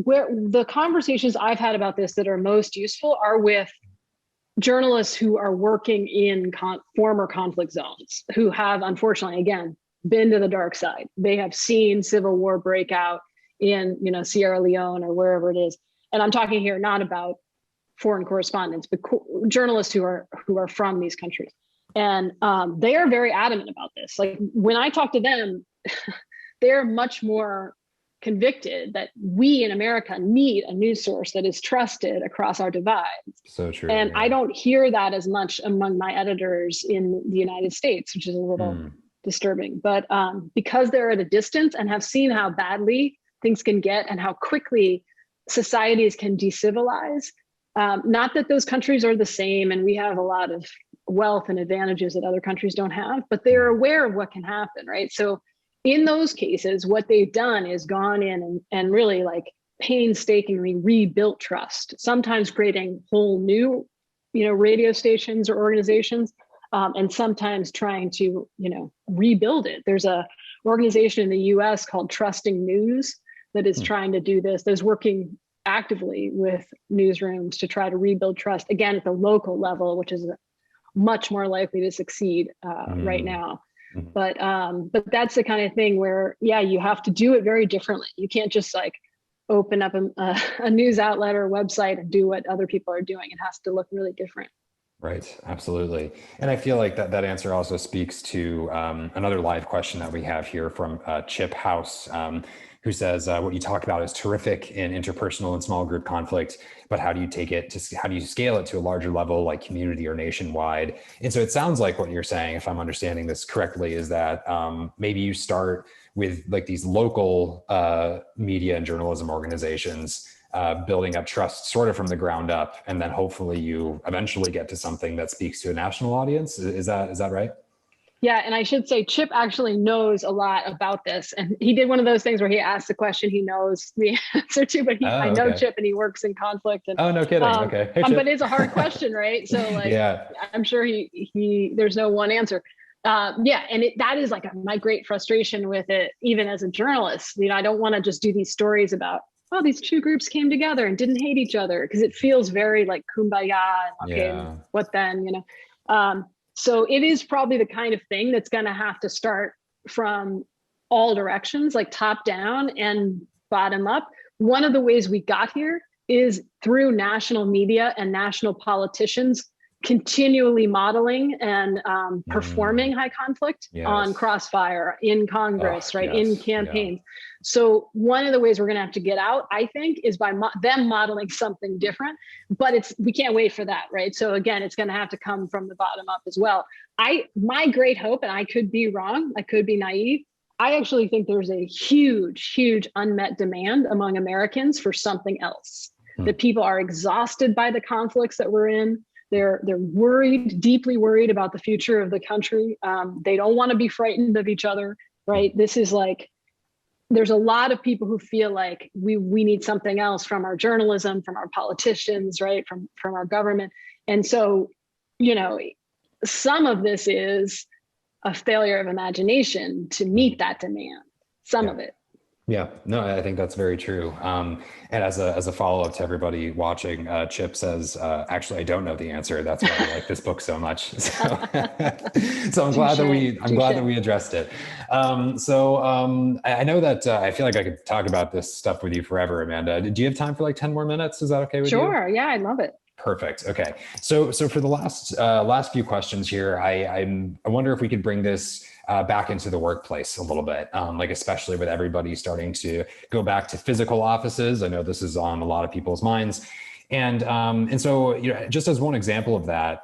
where the conversations I've had about this that are most useful are with journalists who are working in former conflict zones, who have, unfortunately, again, been to the dark side. They have seen civil war break out in, Sierra Leone or wherever it is. And I'm talking here not about foreign correspondents, but journalists who are from these countries. And they are very adamant about this. Like when I talk to them, they're much more convicted that we in America need a news source that is trusted across our divides. So true. And I don't hear that as much among my editors in the United States, which is a little disturbing. But because they're at a distance and have seen how badly things can get and how quickly societies can decivilize, not that those countries are the same and we have a lot of wealth and advantages that other countries don't have, but they're aware of what can happen, right? So in those cases, what they've done is gone in and really like painstakingly rebuilt trust, sometimes creating whole new, radio stations or organizations, and sometimes trying to, rebuild it. There's a organization in the US called Trusting News that is trying to do this. That's working actively with newsrooms to try to rebuild trust, again, at the local level, which is much more likely to succeed right now. But that's the kind of thing where, you have to do it very differently. You can't just like open up a news outlet or website and do what other people are doing. It has to look really different. Right. Absolutely. And I feel like that answer also speaks to another live question that we have here from Chip House, who says, what you talk about is terrific in interpersonal and small group conflict, but how do you scale it to a larger level, like community or nationwide? And so it sounds like what you're saying, if I'm understanding this correctly, is that maybe you start with like these local media and journalism organizations, building up trust sort of from the ground up, and then hopefully you eventually get to something that speaks to a national audience. Is that right? Yeah, and I should say Chip actually knows a lot about this. And he did one of those things where he asked the question he knows the answer to, but I know Chip and he works in conflict. And, oh, no kidding. Okay. Hey, but it's a hard question, right? So like, I'm sure there's no one answer. And that is like my great frustration with it, even as a journalist. I don't want to just do these stories about, these two groups came together and didn't hate each other, because it feels very like kumbaya and what then, So it is probably the kind of thing that's going to have to start from all directions, like top down and bottom up. One of the ways we got here is through national media and national politicians continually modeling and performing high conflict on Crossfire, in Congress, right, in campaigns. So one of the ways we're going to have to get out, I think, is by them modeling something different. But we can't wait for that, right? So again, it's going to have to come from the bottom up as well. My great hope, and I could be wrong, I could be naive, I actually think there's a huge, huge unmet demand among Americans for something else. That people are exhausted by the conflicts that we're in. They're worried, deeply worried about the future of the country. They don't want to be frightened of each other, right? This is like, there's a lot of people who feel like we need something else from our journalism, from our politicians, right? From our government. And so, you know, some of this is a failure of imagination to meet that demand, some of it. Yeah, no, I think that's very true. And as a follow-up to everybody watching, Chip says, actually, I don't know the answer. That's why I like this book so much. So, so I'm glad that we addressed it. I know that I feel like I could talk about this stuff with you forever, Amanda. Do you have time for like 10 more minutes? Is that okay with you? Sure. Yeah, I love it. Perfect. Okay. So for the last few questions here, I wonder if we could bring this back into the workplace a little bit, like especially with everybody starting to go back to physical offices. I know this is on a lot of people's minds. And so, you know, just as one example of that,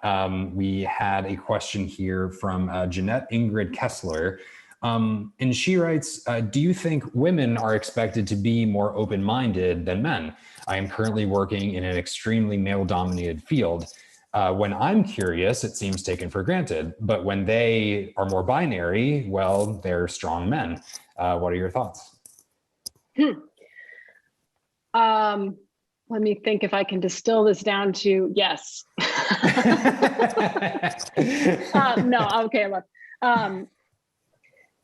we had a question here from Jeanette Ingrid Kessler. And she writes, do you think women are expected to be more open-minded than men? I am currently working in an extremely male-dominated field. When I'm curious, it seems taken for granted. But when they are more binary, well, they're strong men. What are your thoughts? Let me think if I can distill this down to yes. No, okay, look.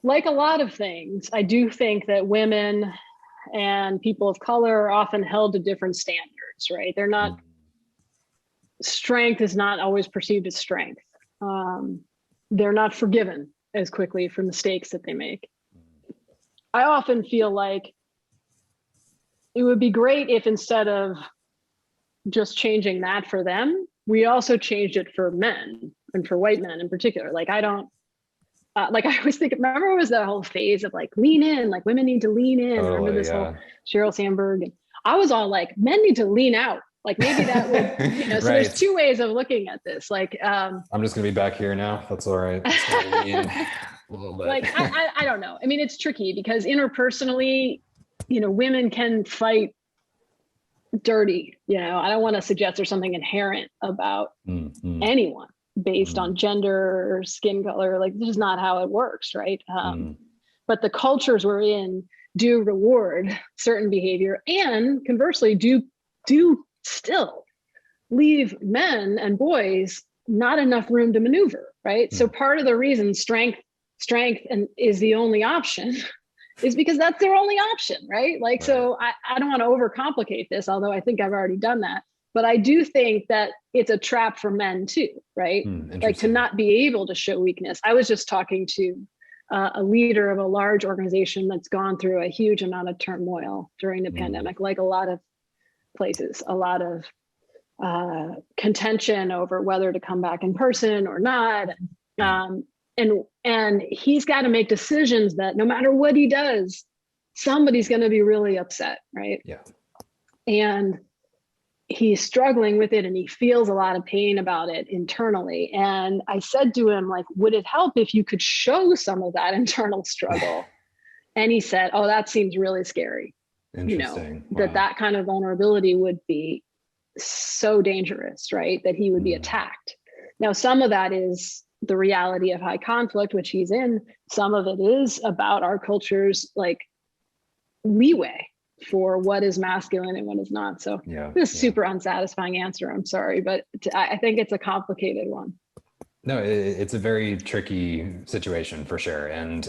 Like a lot of things, I do think that women and people of color are often held to different standards, right? They're not, strength is not always perceived as strength. They're not forgiven as quickly for mistakes that they make. I often feel like it would be great if instead of just changing that for them, we also changed it for men and for white men in particular. Like I always think, remember it was that whole phase of like lean in, like women need to lean in. Remember this whole Sheryl Sandberg? And I was all like, men need to lean out. Like maybe that would, you know, so there's two ways of looking at this. Like, I'm just gonna be back here now. That's all right. A little bit. Like, I don't know. I mean, it's tricky because interpersonally, you know, women can fight dirty, you know. I don't want to suggest there's something inherent about anyone based on gender or skin color. Like this is not how it works, right? But the cultures we're in do reward certain behavior and conversely do still leave men and boys not enough room to maneuver, right? So part of the reason strength and is the only option is because that's their only option, right? Like, so I don't want to overcomplicate this, although I think I've already done that. But I do think that it's a trap for men too, right? Like to not be able to show weakness. I was just talking to a leader of a large organization that's gone through a huge amount of turmoil during the pandemic, like a lot of places, a lot of contention over whether to come back in person or not. And he's got to make decisions that no matter what he does, somebody's going to be really upset, right? Yeah. And he's struggling with it and he feels a lot of pain about it internally. And I said to him, like, would it help if you could show some of that internal struggle? And he said, oh, that seems really scary. You know, that kind of vulnerability would be so dangerous, right? That he would be attacked. Now, some of that is the reality of high conflict, which he's in. Some of it is about our culture's like leeway for what is masculine and what is not. So this is super unsatisfying answer. I'm sorry, but I think it's a complicated one. No, it's a very tricky situation for sure. And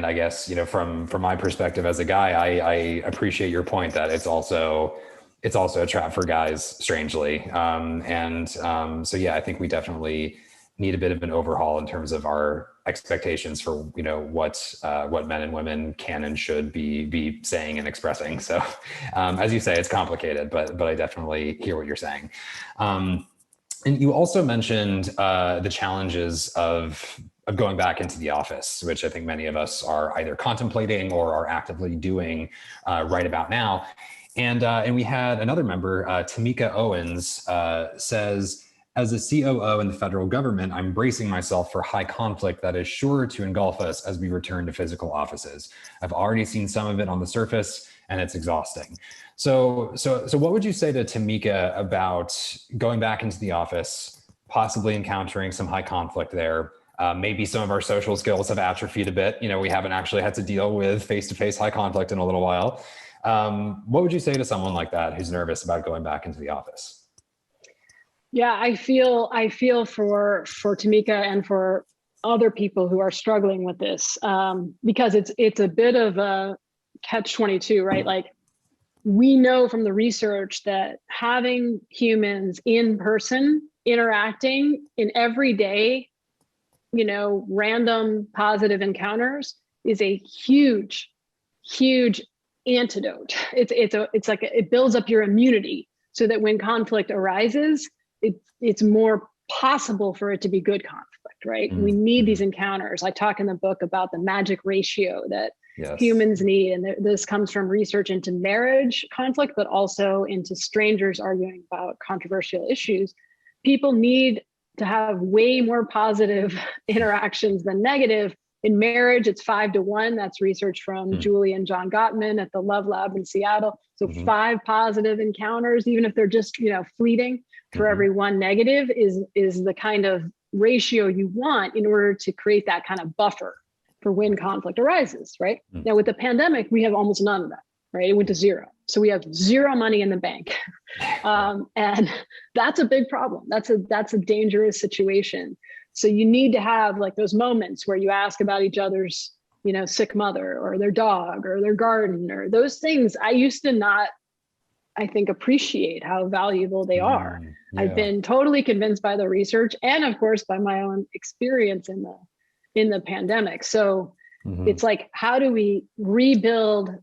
I guess, you know, from my perspective as a guy, I appreciate your point that it's also a trap for guys, strangely. So yeah, I think we definitely need a bit of an overhaul in terms of our expectations for, what men and women can and should be saying and expressing. So, as you say, it's complicated, but I definitely hear what you're saying. And you also mentioned the challenges of going back into the office, which I think many of us are either contemplating or are actively doing right about now. And we had another member, Tamika Owens, says, as a COO in the federal government, I'm bracing myself for high conflict that is sure to engulf us as we return to physical offices. I've already seen some of it on the surface, and it's exhausting. So what would you say to Tamika about going back into the office, possibly encountering some high conflict there? Maybe some of our social skills have atrophied a bit. We haven't actually had to deal with face-to-face high conflict in a little while. What would you say to someone like that who's nervous about going back into the office? Yeah, I feel for Tamika and for other people who are struggling with this, because it's a bit of a catch-22, right? Like, we know from the research that having humans in person interacting in everyday, random positive encounters is a huge, huge antidote. It's like it builds up your immunity so that when conflict arises, it's more possible for it to be good conflict, right? We need these encounters. I talk in the book about the magic ratio that humans need. And this comes from research into marriage conflict, but also into strangers arguing about controversial issues. People need to have way more positive interactions than negative. In marriage, it's 5-to-1. That's research from Julie and John Gottman at the Love Lab in Seattle. So 5 positive encounters, even if they're just, fleeting, for every 1 negative is the kind of ratio you want in order to create that kind of buffer for when conflict arises, right? Now, with the pandemic, we have almost none of that, right? It went to 0. So we have 0 money in the bank. And that's a big problem. That's a dangerous situation. So you need to have like those moments where you ask about each other's, sick mother or their dog or their garden or those things. I used to not, I think, appreciate how valuable they are. I've been totally convinced by the research and of course by my own experience in the pandemic. So it's like, how do we rebuild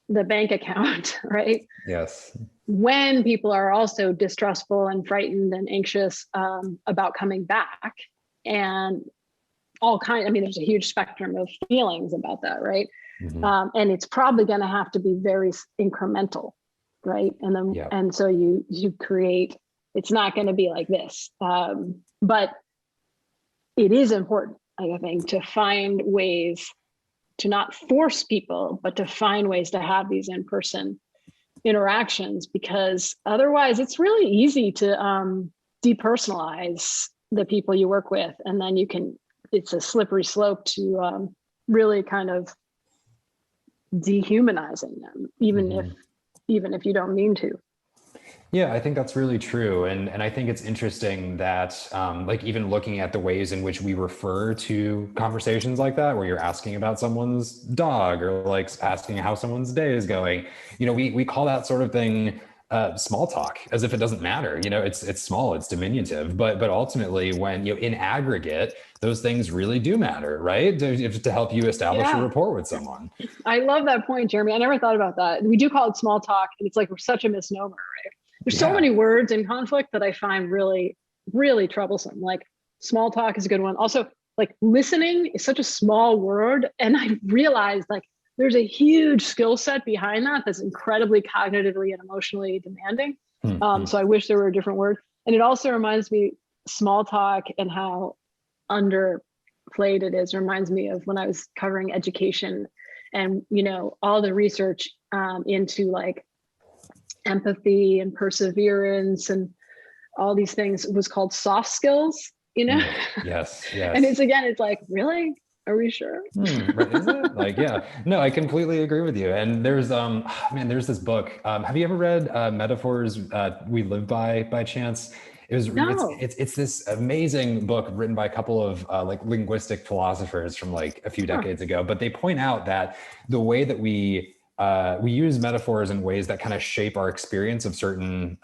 the bank account, right? Yes. When people are also distrustful and frightened and anxious about coming back, and there's a huge spectrum of feelings about that, right? And it's probably going to have to be very incremental, right? And then, and so you create, it's not going to be like this, but it is important, I think, to find ways to not force people, but to find ways to have these in-person interactions, because otherwise it's really easy to depersonalize the people you work with. And then it's a slippery slope to really kind of dehumanizing them, even if you don't mean to. Yeah, I think that's really true. And I think it's interesting that even looking at the ways in which we refer to conversations like that, where you're asking about someone's dog or like asking how someone's day is going, we call that sort of thing small talk, as if it doesn't matter. It's small, it's diminutive, but ultimately when in aggregate, those things really do matter, right? To help you establish a rapport with someone. I love that point, Jeremy. I never thought about that. We do call it small talk, and it's like we're such a misnomer, right? There's so many words in conflict that I find really, really troublesome. Like small talk is a good one. Also, like listening is such a small word. And I realized like there's a huge skill set behind that that's incredibly cognitively and emotionally demanding. So I wish there were a different word. And it also reminds me, small talk and how underplayed it is, reminds me of when I was covering education and, all the research into like empathy and perseverance and all these things was called soft skills, Yes. And it's like, really? Are we sure? Right, is it? Like, yeah, no, I completely agree with you. And there's, there's this book. Have you ever read Metaphors We Live by chance? It's this amazing book written by a couple of linguistic philosophers from like a few decades ago, but they point out that the way that we we use metaphors in ways that kind of shape our experience of certain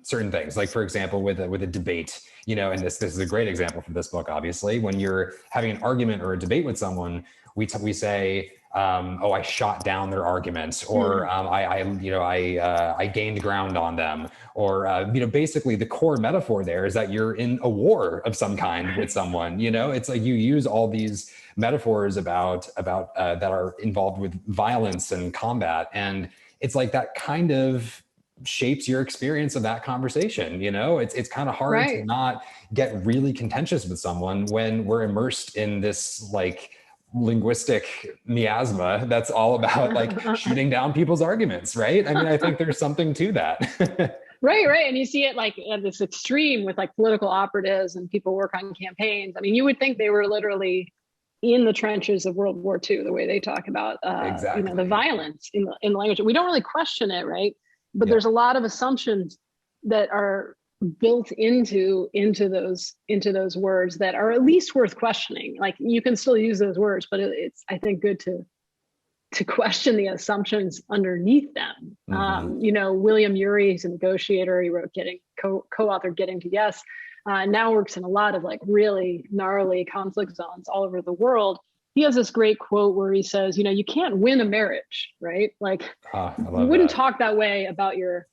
things. Like, for example, with a debate, and this is a great example for this book. Obviously, when you're having an argument or a debate with someone, we say, "Oh, I shot down their argument," or I gained ground on them, or basically the core metaphor there is that you're in a war of some kind with someone. It's like you use all these metaphors about that are involved with violence and combat, and it's like that kind of shapes your experience of that conversation. It's kind of hard to not get really contentious with someone when we're immersed in this like linguistic miasma that's all about like shooting down people's arguments, right? I mean, I think there's something to that. Right. And you see it like at this extreme with like political operatives and people work on campaigns. I mean, you would think they were literally in the trenches of World War II, the way they talk about the violence in the language. We don't really question it, right? But there's a lot of assumptions that are built into those words that are at least worth questioning. Like, you can still use those words, but it's, I think, good to question the assumptions underneath them. William Ury, he's a negotiator. He wrote co-authored Getting to Yes. Now works in a lot of like really gnarly conflict zones all over the world. He has this great quote where he says, you can't win a marriage, right? Like, you wouldn't talk that way about your,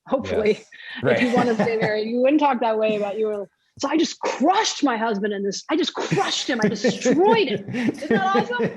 hopefully, if you want to stay married, you wouldn't talk that way about your, so I just crushed my husband in this, I just crushed him, I destroyed him. Isn't that awesome?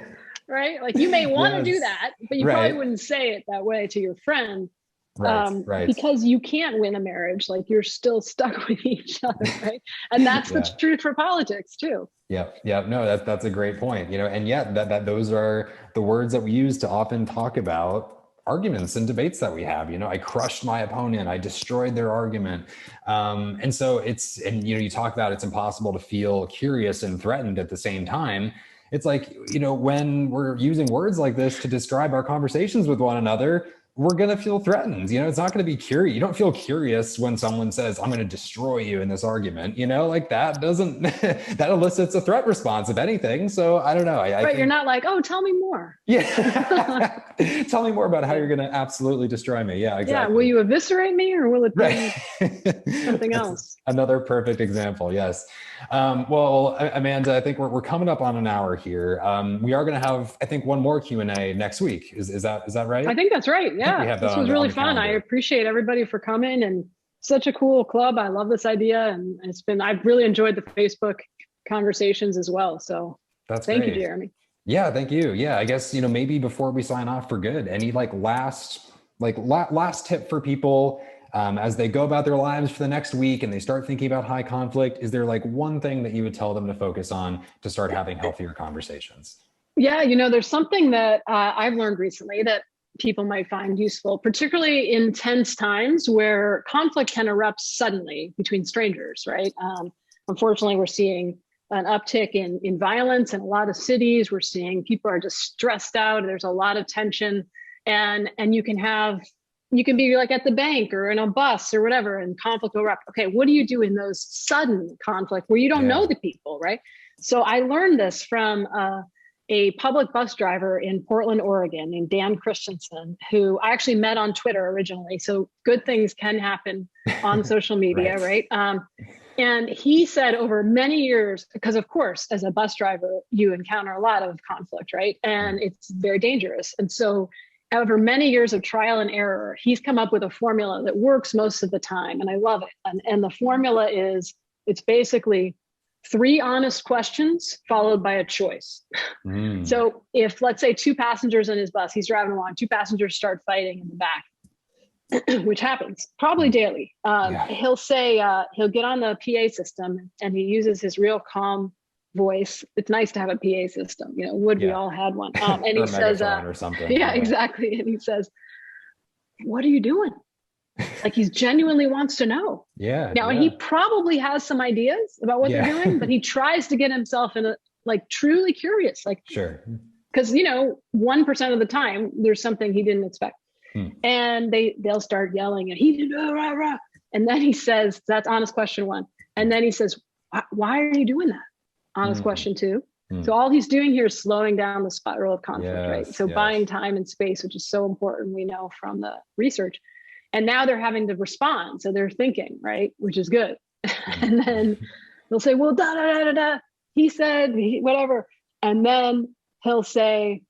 Right? Like, you may want to do that, but you probably wouldn't say it that way to your friend. Because you can't win a marriage, like you're still stuck with each other, right? And that's the truth for politics too. Yeah. No, that's a great point. And yet that those are the words that we use to often talk about arguments and debates that we have. I crushed my opponent, I destroyed their argument. And so you talk about it's impossible to feel curious and threatened at the same time. It's like, when we're using words like this to describe our conversations with one another, we're going to feel threatened. It's not going to be curious. You don't feel curious when someone says, I'm going to destroy you in this argument, like that doesn't, that elicits a threat response, if anything. So I don't know. I think, you're not like, oh, tell me more. Yeah. Tell me more about how you're going to absolutely destroy me. Yeah, exactly. Yeah. Will you eviscerate me, or will it be something else? Another perfect example. Yes. Well, Amanda, I think we're coming up on an hour here. We are going to have, I think, one more Q&A next week. Is that right? I think that's right. Yeah. This was really fun. I appreciate everybody for coming, and such a cool club. I love this idea. And I've really enjoyed the Facebook conversations as well. So thank you, Jeremy. Yeah, thank you. Yeah, I guess, maybe before we sign off for good, any last tip for people as they go about their lives for the next week and they start thinking about high conflict? Is there one thing that you would tell them to focus on to start having healthier conversations? Yeah, there's something that I've learned recently that people might find useful, particularly in tense times where conflict can erupt suddenly between strangers, right? Unfortunately, we're seeing an uptick in violence in a lot of cities. We're seeing people are just stressed out. There's a lot of tension, and you can be like at the bank or in a bus or whatever, and conflict will erupt. Okay, what do you do in those sudden conflict where you don't know the people, right? So I learned this from a public bus driver in Portland, Oregon, named Dan Christensen, who I actually met on Twitter originally. So good things can happen on social media, right? And he said over many years, because of course, as a bus driver, you encounter a lot of conflict, right? And it's very dangerous. And so over many years of trial and error, he's come up with a formula that works most of the time. And I love it. And the formula is, it's basically 3 honest questions followed by a choice. So if, let's say, 2 passengers in his bus, he's driving along, 2 passengers start fighting in the back, which happens probably daily. He'll say, he'll get on the PA system and he uses his real calm voice. It's nice to have a PA system, would we all had one. And he says, or something. Yeah, exactly. And he says, what are you doing? Like, he genuinely wants to know. Now, he probably has some ideas about what they're doing, but he tries to get himself in truly curious, sure. Because, 1% of the time there's something he didn't expect. And they'll start yelling, and he did, rah, rah. And then he says, that's honest question 1. And then he says, why are you doing that? Honest question 2. So all he's doing here is slowing down the spiral of conflict, right? Yes, So yes. buying time and space, which is so important, we know from the research. And now they're having to respond. So they're thinking, right? Which is good. And then they'll say, well, da, da, da, da, da. He said, whatever. And then he'll say,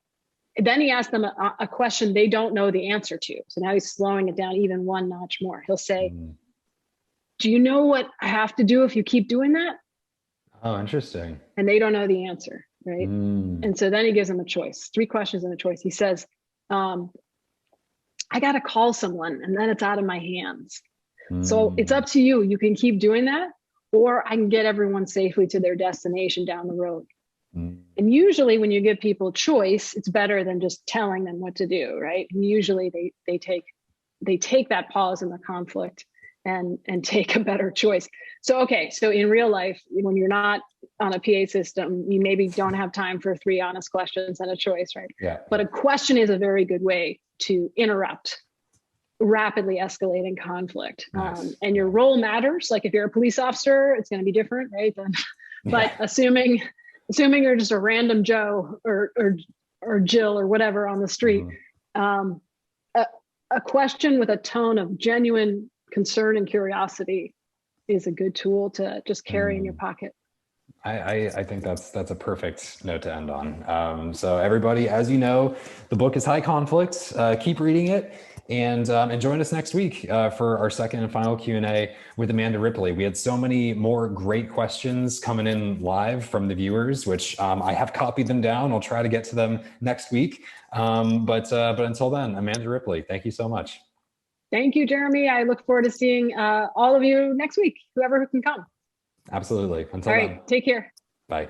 then he asks them a question they don't know the answer to. So now he's slowing it down even one notch more. He'll say, do you know what I have to do if you keep doing that? Oh, interesting. And they don't know the answer, right? And so then he gives them a choice, 3 questions and a choice. He says, I got to call someone and then it's out of my hands. So it's up to you. You can keep doing that, or I can get everyone safely to their destination down the road. And usually when you give people choice, it's better than just telling them what to do, right? And usually they take that pause in the conflict and take a better choice. So, okay, so in real life, when you're not on a PA system, you maybe don't have time for 3 honest questions and a choice, right? Yeah. But a question is a very good way to interrupt rapidly escalating conflict. Nice. And your role matters. Like if you're a police officer, it's going to be different, right? But assuming you're just a random Joe or Jill or whatever on the street, a question with a tone of genuine concern and curiosity is a good tool to just carry in your pocket. I think that's a perfect note to end on. So everybody, as you know, the book is High Conflict. Keep reading it, and join us next week for our second and final Q&A with Amanda Ripley. We had so many more great questions coming in live from the viewers, which I have copied them down. I'll try to get to them next week. But until then, Amanda Ripley, thank you so much. Thank you, Jeremy. I look forward to seeing all of you next week, whoever can come. Absolutely. Until all then. right, take care. Bye.